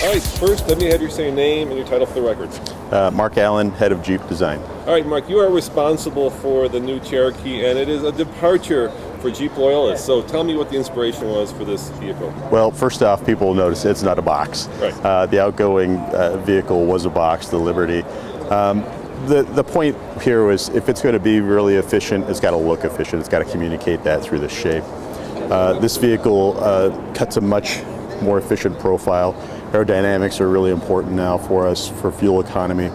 All right, first let me have you say your name and your title for the record. Mark Allen, head of Jeep Design. All right, Mark, you are responsible for the new Cherokee, and it is a departure for Jeep loyalists. So tell me what the inspiration was for this vehicle. Well, first off, people will notice it's not a box. Right. The outgoing vehicle was a box, the Liberty. The point here was if it's going to be really efficient, it's got to look efficient. It's got to communicate that through the shape. This vehicle cuts a much more efficient profile. Aerodynamics are really important now for us for fuel economy.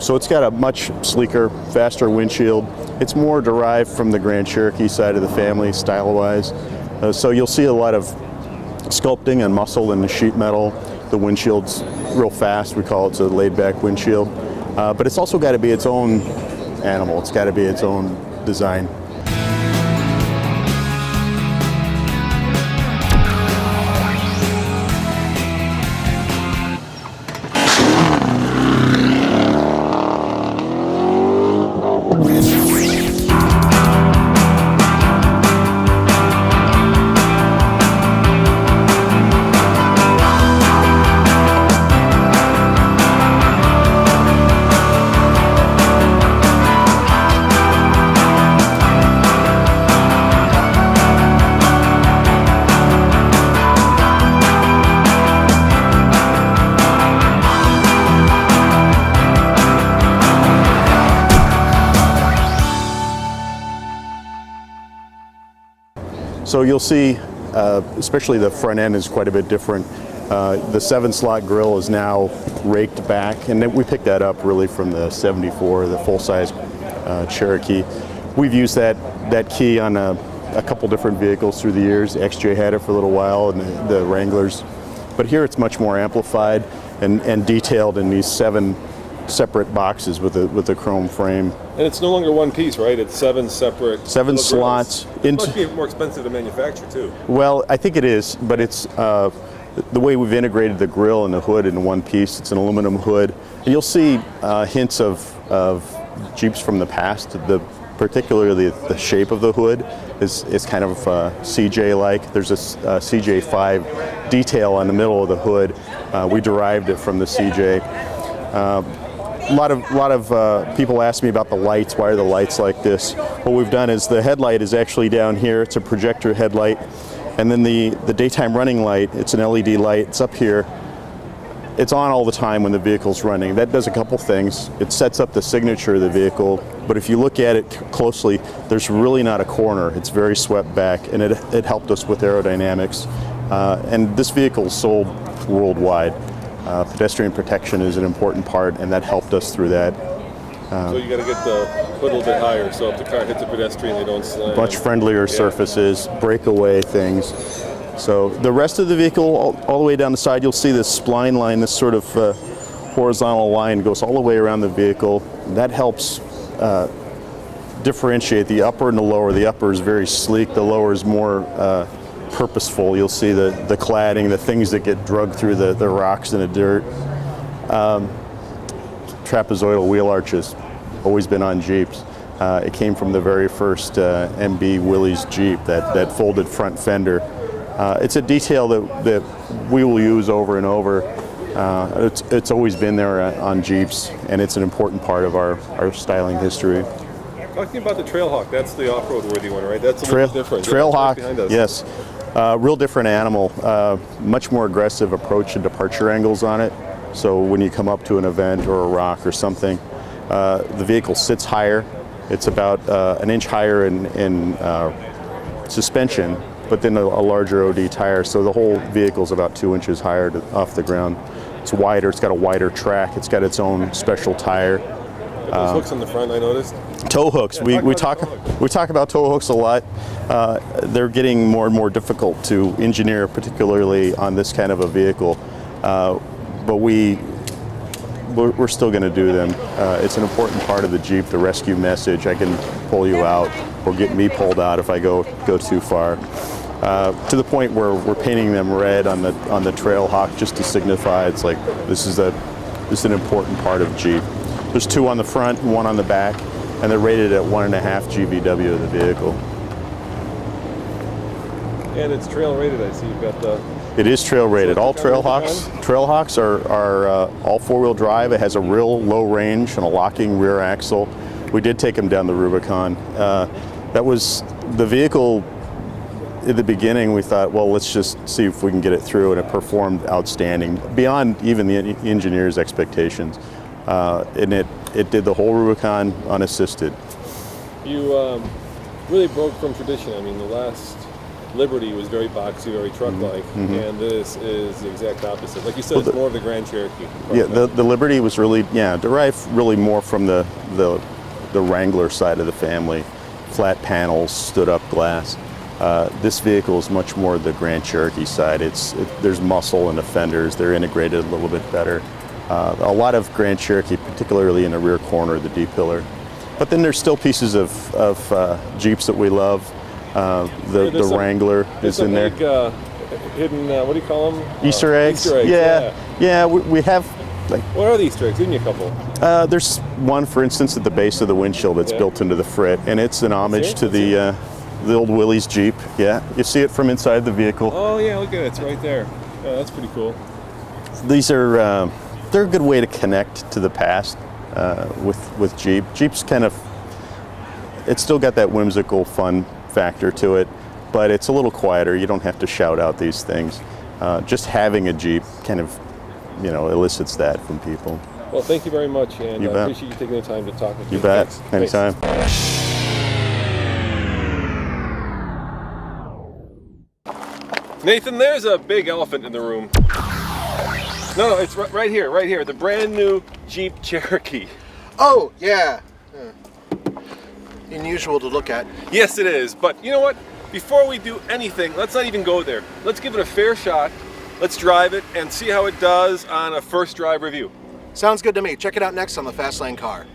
So it's got a much sleeker, faster windshield. It's more derived from the Grand Cherokee side of the family, style-wise. So you'll see a lot of sculpting and muscle in the sheet metal. The windshield's real fast. We call it a laid-back windshield. But it's also got to be its own animal. It's got to be its own design. So you'll see, especially the front end is quite a bit different. The 7-slot grille is now raked back, and we picked that up really from the 74, the full-size Cherokee. We've used that key on a couple different vehicles through the years. XJ had it for a little while, and the Wranglers. But here it's much more amplified and detailed in these 7 separate boxes with a chrome frame. And it's no longer one piece, right? It's 7 separate 7 slots. It must be more expensive to manufacture too. Well, I think it is, but it's the way we've integrated the grille and the hood in one piece. It's an aluminum hood. And you'll see hints of Jeeps from the past. Particularly the shape of the hood is kind of CJ-like. There's a CJ5 detail on the middle of the hood. We derived it from the CJ. A lot of people ask me about the lights. Why are the lights like this? What we've done is the headlight is actually down here. It's a projector headlight. And then the daytime running light, it's an LED light. It's up here. It's on all the time when the vehicle's running. That does a couple things. It sets up the signature of the vehicle. But if you look at it closely, there's really not a corner. It's very swept back, and it helped us with aerodynamics. And this vehicle is sold worldwide. Pedestrian protection is an important part, and that helped us through that. So you got to get the hood a little bit higher, so if the car hits a pedestrian, they don't slam. Much friendlier surfaces, breakaway things. So the rest of the vehicle, all the way down the side, you'll see this spline line, this sort of horizontal line goes all the way around the vehicle. That helps differentiate the upper and the lower. The upper is very sleek, the lower is more purposeful. You'll see the cladding, the things that get drugged through the rocks and the dirt. Trapezoidal wheel arches, always been on Jeeps. It came from the very first MB Willys Jeep, that folded front fender. It's a detail that we will use over and over. It's always been there on Jeeps, and it's an important part of our styling history. Talking about the Trailhawk, that's the off-road worthy one, right? That's a little different. Trailhawk, yes. Real different animal. Much more aggressive approach and departure angles on it. So when you come up to an event or a rock or something, the vehicle sits higher. It's about an inch higher in suspension, but then a larger OD tire. So the whole vehicle is about 2 inches higher off the ground. It's wider. It's got a wider track. It's got its own special tire. Those hooks on the front, I noticed. Tow hooks. Yeah, we talk about tow hooks a lot. They're getting more and more difficult to engineer, particularly on this kind of a vehicle. But we're still going to do them. It's an important part of the Jeep, the rescue message. I can pull you out or get me pulled out if I go too far. To the point where we're painting them red on the Trailhawk just to signify it's like this is an important part of Jeep. There's 2 on the front and 1 on the back, and they're rated at 1.5 GVW of the vehicle. And it's trail rated, I see. You've got the It is trail rated. All Rubicon? Trailhawks are all four-wheel drive. It has a real low range and a locking rear axle. We did take them down the Rubicon. That was the vehicle. At the beginning, we thought, well, let's just see if we can get it through, and it performed outstanding, beyond even the engineer's expectations. And it did the whole Rubicon unassisted. You really broke from tradition. I mean, the last Liberty was very boxy, very truck-like, and this is the exact opposite. Like you said, it's more of the Grand Cherokee. Yeah, the Liberty was really, derived really more from the Wrangler side of the family. Flat panels, stood-up glass. This vehicle is much more the Grand Cherokee side. There's muscle in the fenders. They're integrated a little bit better. A lot of Grand Cherokee, particularly in the rear corner, the D-pillar. But then there's still pieces of Jeeps that we love. The Wrangler is in there. Big, hidden, what do you call them? Easter eggs. Easter eggs. Yeah. We have. What are the Easter eggs? Give me a couple. There's one, for instance, at the base of the windshield that's built into the frit, and it's an homage to the old Willys Jeep. Yeah, you see it from inside the vehicle. Oh yeah, look at it. It's right there. Yeah, that's pretty cool. These are they're a good way to connect to the past with Jeep. Jeep's kind of, it's still got that whimsical fun factor to it, but it's a little quieter. You don't have to shout out these things. Just having a Jeep kind of, elicits that from people. Well, thank you very much, and I appreciate you taking the time to talk with me. You bet. Thanks. Anytime. Nathan, there's a big elephant in the room. No, it's right here. The brand new Jeep Cherokee. Oh, yeah. Unusual to look at. Yes, it is. But you know what? Before we do anything, let's not even go there. Let's give it a fair shot. Let's drive it and see how it does on a first drive review. Sounds good to me. Check it out next on the Fast Lane Car.